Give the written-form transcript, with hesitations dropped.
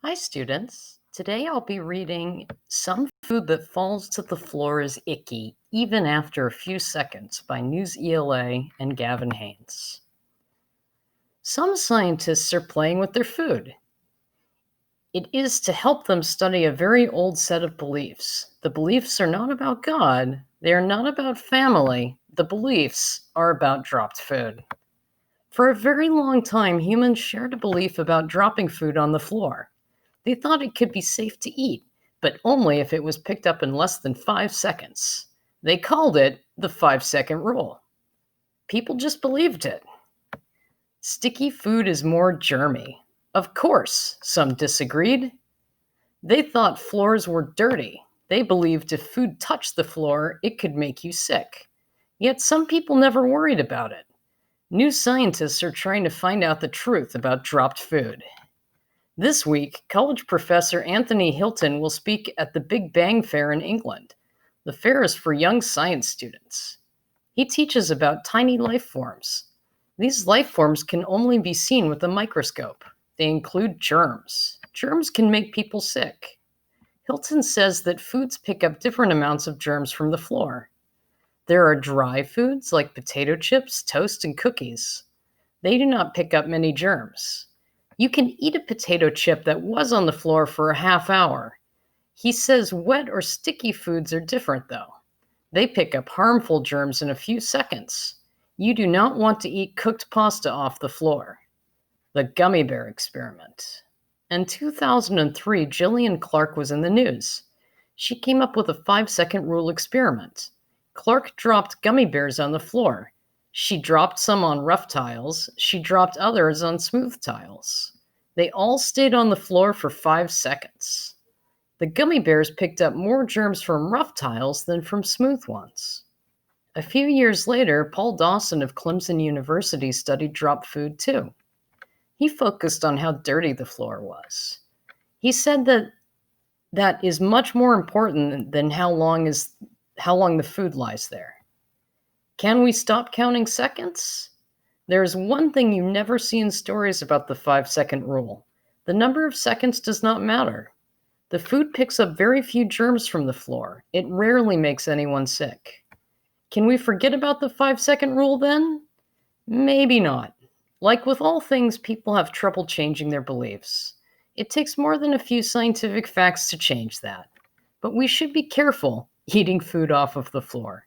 Hi, students. Today I'll be reading Some Food That Falls to the Floor is Icky, Even After a Few Seconds by News ELA and Gavin Haynes. Some scientists are playing with their food. It is to help them study a very old set of beliefs. The beliefs are not about God, they are not about family. The beliefs are about dropped food. For a very long time, humans shared a belief about dropping food on the floor. They thought it could be safe to eat, but only if it was picked up in less than 5 seconds. They called it the 5 second rule. People just believed it. Sticky food is more germy. Of course, some disagreed. They thought floors were dirty. They believed if food touched the floor, it could make you sick. Yet some people never worried about it. New scientists are trying to find out the truth about dropped food. This week, college professor Anthony Hilton will speak at the Big Bang Fair in England. The fair is for young science students. He teaches about tiny life forms. These life forms can only be seen with a microscope. They include germs. Germs can make people sick. Hilton says that foods pick up different amounts of germs from the floor. There are dry foods like potato chips, toast, and cookies. They do not pick up many germs. You can eat a potato chip that was on the floor for a half hour. He says wet or sticky foods are different, though. They pick up harmful germs in a few seconds. You do not want to eat cooked pasta off the floor. The gummy bear experiment. In 2003, Gillian Clark was in the news. She came up with a 5 second rule experiment. Clark dropped gummy bears on the floor. She dropped some on rough tiles. She dropped others on smooth tiles. They all stayed on the floor for 5 seconds. The gummy bears picked up more germs from rough tiles than from smooth ones. A few years later, Paul Dawson of Clemson University studied drop food too. He focused on how dirty the floor was. He said that is much more important than how long the food lies there. Can we stop counting seconds? There is one thing you never see in stories about the 5 second rule. The number of seconds does not matter. The food picks up very few germs from the floor. It rarely makes anyone sick. Can we forget about the 5 second rule then? Maybe not. Like with all things, people have trouble changing their beliefs. It takes more than a few scientific facts to change that. But we should be careful eating food off of the floor.